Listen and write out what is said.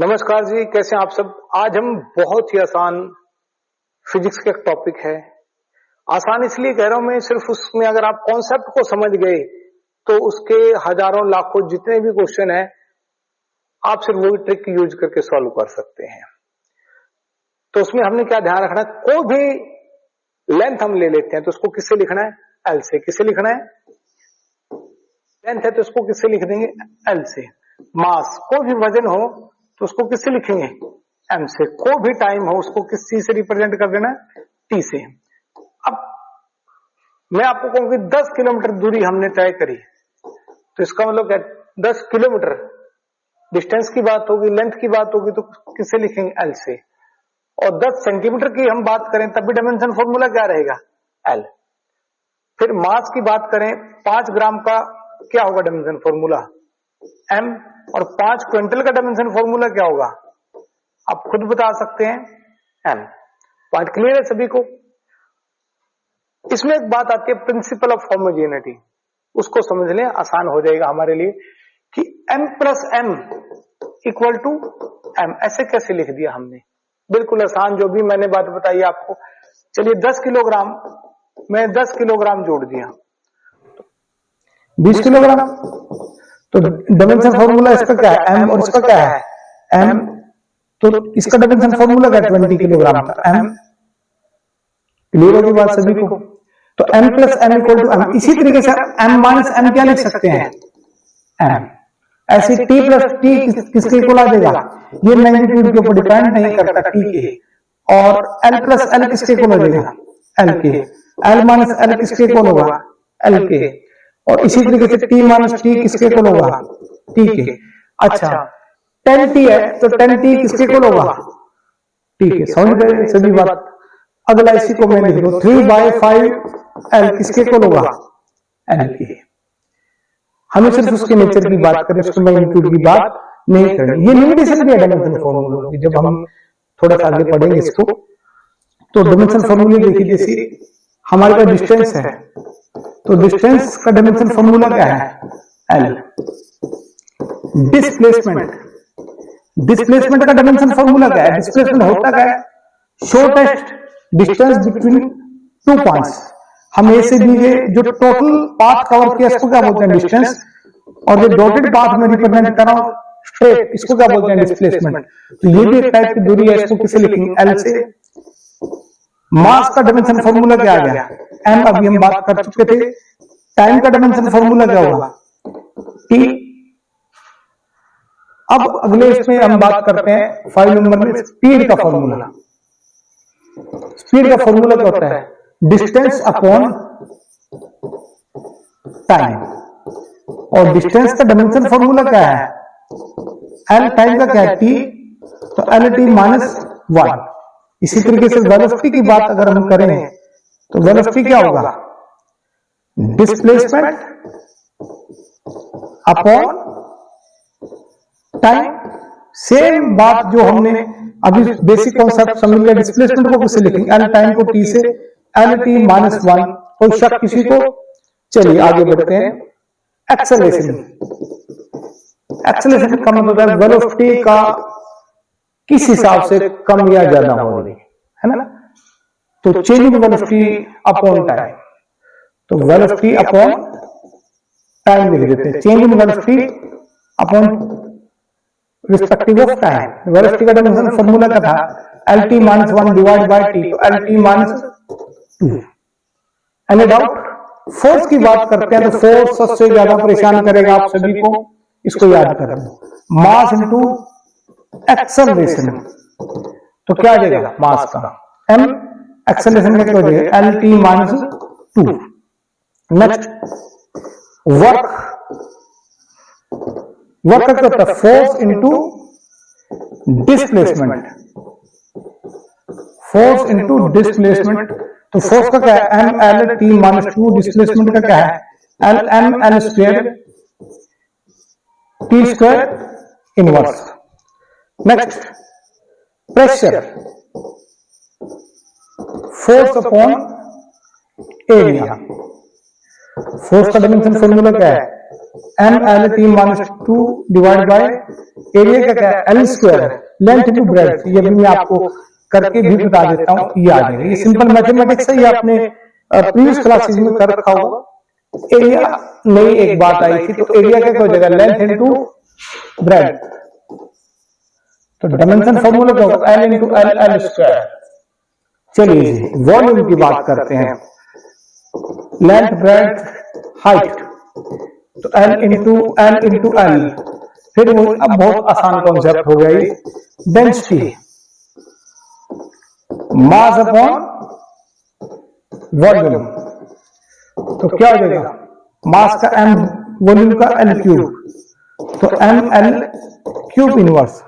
नमस्कार जी, कैसे हैं आप सब। आज हम बहुत ही आसान फिजिक्स का एक टॉपिक है। आसान इसलिए कह रहा हूं मैं, सिर्फ उसमें अगर आप कॉन्सेप्ट को समझ गए तो उसके हजारों लाखों जितने भी क्वेश्चन है आप सिर्फ वही ट्रिक यूज करके सॉल्व कर सकते हैं। तो उसमें हमने क्या ध्यान रखना है, कोई भी लेंथ हम ले लेते हैं तो उसको किससे लिखना है, एल से। किससे लिखना है, लेंथ है तो उसको किससे लिख देंगे, एल से। मास, कोई भी वजन हो तो उसको किससे लिखेंगे, एम से। कोई भी टाइम हो उसको किस चीज से रिप्रेजेंट कर देना, टी से। अब मैं आपको कहूं कि 10 किलोमीटर दूरी हमने तय करी तो इसका मतलब क्या, 10 किलोमीटर डिस्टेंस की बात होगी, लेंथ की बात होगी तो किससे लिखेंगे, एल से। और 10 सेंटीमीटर की हम बात करें तब भी डायमेंशन फॉर्मूला क्या रहेगा, एल। फिर मास की बात करें, 5 ग्राम का क्या होगा डायमेंशन फॉर्मूला, एम। और 5 क्विंटल का डायमेंशन फॉर्मूला क्या होगा, आप खुद बता सकते हैं, एम। पॉइंट क्लियर है सभी को। इसमें एक बात आती है प्रिंसिपल ऑफ होमोजेनिटी, उसको समझ लें, आसान हो जाएगा हमारे लिए कि m plus M equal to M. ऐसे कैसे लिख दिया हमने, बिल्कुल आसान, जो भी मैंने बात बताई आपको। चलिए 10 किलोग्राम, मैं 10 किलोग्राम जोड़ दिया, 20 किलोग्राम। तो डायमेंशन फॉर्मूला इसका क्या है, एम, और इसका क्या है, एम। तो इसका डायमेंशन फॉर्मूला क्या है, 20 किलोग्राम का, एम। क्लियर होगी बात सभी को। तो M plus M equal to M. इसी तरीके से एम माइनस एम क्या लिख सकते हैं, एम। ऐसे टी प्लस टी किसके इक्वल आ जाएगा, ये मैग्नीट्यूड के ऊपर डिपेंड नहीं करता, टी के। और एल प्लस एल किसके इक्वल हो जाएगा, एल के। एल माइनस एल किसके इक्वल होगा, एल के। और इसी तरीके से टी माइनस टी किसके इक्वल होगा, टी के। अच्छा 10 टी है तो 10 टी किसके इक्वल होगा, टी के। समझ गए सभी बात। अगला इसी को मैं लिख दूं, 3/5 एल किसके इक्वल होगा, एल के। हमें सिर्फ उसके नेचर की बात करें, उसके मैग्नीट्यूड की बात नहीं करें। ये लिमिटेशन भी है डायमेंशन फॉर्मूले की, जब हम थोड़ा सा आगे पढ़ेंगे इसको। तो डायमेंशन फॉर्मूले देखिए, जैसे हमारे पास डिस्टेंस है तो डिस्टेंस का डायमेंशन फॉर्मूला क्या है, एल। डिस्प्लेसमेंट, डिस्प्लेसमेंट का डायमेंशन फॉर्मूला क्या है, डिस्प्लेसमेंट होता क्या है, शॉर्टेस्ट डिस्टेंस बिटवीन 2 पॉइंट्स। हम ए से बी के जो टोटल पाथ कवर किया इसको क्या बोलते हैं, डिस्टेंस। और जो डॉटेड पाथ में रिप्रेजेंट कर रहा हूं स्ट्रेट, इसको क्या बोलते हैं, डिस्प्लेसमेंट। तो ये भी एक टाइप की दूरी है, इसको किसे लिखेंगे, एल से। मास का डायमेंशन फॉर्मूला क्या आ गया, एम। अभी हम बात कर चुके थे। टाइम का डायमेंशन फॉर्मूला क्या होगा, टी। अब अगले इसमें हम बात करते हैं 5 नंबर में, स्पीड का फॉर्मूला। स्पीड का फॉर्मूला क्या होता है, डिस्टेंस अपॉन टाइम। और डिस्टेंस का डायमेंशन फॉर्मूला क्या है, एल। टाइम का क्या है, टी। तो एल टी माइनस 1। इसी तरीके से वेलोसिटी की बात अगर हम करें तो वेलोसिटी क्या होगा, डिस्प्लेसमेंट अपॉन टाइम। सेम बात जो हमने अभी बेसिक कॉन्सेप्ट समझ लिया। डिस्प्लेसमेंट को किससे लिखेंगे, एल। टाइम को टी से, एल टी माइनस 1। कोई शक किसी को। चलिए आगे बढ़ते हैं। एक्सेलरेशन, एक्सेलरेशन का मतलब है वेलोसिटी का किस हिसाब से कम या ज्यादा हो रही है ना। तो change in velocity upon time, तो वेलोसिटी अपॉन टाइम लिख देते हैं। Change in velocity upon respective of time. Velocity का डायमेंशन फॉर्मूला क्या था, L T minus 1 divide by T, तो L T minus 2। Any doubt. Force की बात करते हैं तो फोर्स सबसे ज्यादा परेशान करेगा आप सभी को, इसको याद करें। मास इनटू एक्सेलरेशन, तो क्या आ जाएगा मास का, एम। एक्सेलरेशन का क्या हो जाएगा, L T minus 2। Next work, work का क्या होता है, force into displacement. Force into displacement, तो फोर्स का क्या है, M L T minus 2। Displacement का क्या है, L M L square T square inverse. Next pressure, force upon area. Force का डायमेंशन फॉर्मूला क्या है, ML T-2 divide by area का क्या है L square, length into breadth. ये भी मैं आपको करके भी बता देता हूँ, ये आ जाएगा। ये सिंपल मैथमेटिक्स है, ये आपने प्रीवियस क्लासेस में कर रखा होगा। एरिया नई एक बात आई थी, तो एरिया क्या हो जाएगा लेंथ इंटू ब्रेड्थ। तो डायमेंशन फॉर्मूला क्या होगा L into L L square. चलिए जी वॉल्यूम की बात करते हैं, लेंथ ब्रेड्थ हाइट, तो L इंटू एल। फिर वो अब बहुत आसान कॉन्सेप्ट हो गया, डेंसिटी मास अपॉन वॉल्यूम। तो क्या हो जाएगा मास का m, वॉल्यूम का L क्यूब, तो ML क्यूब इनवर्स।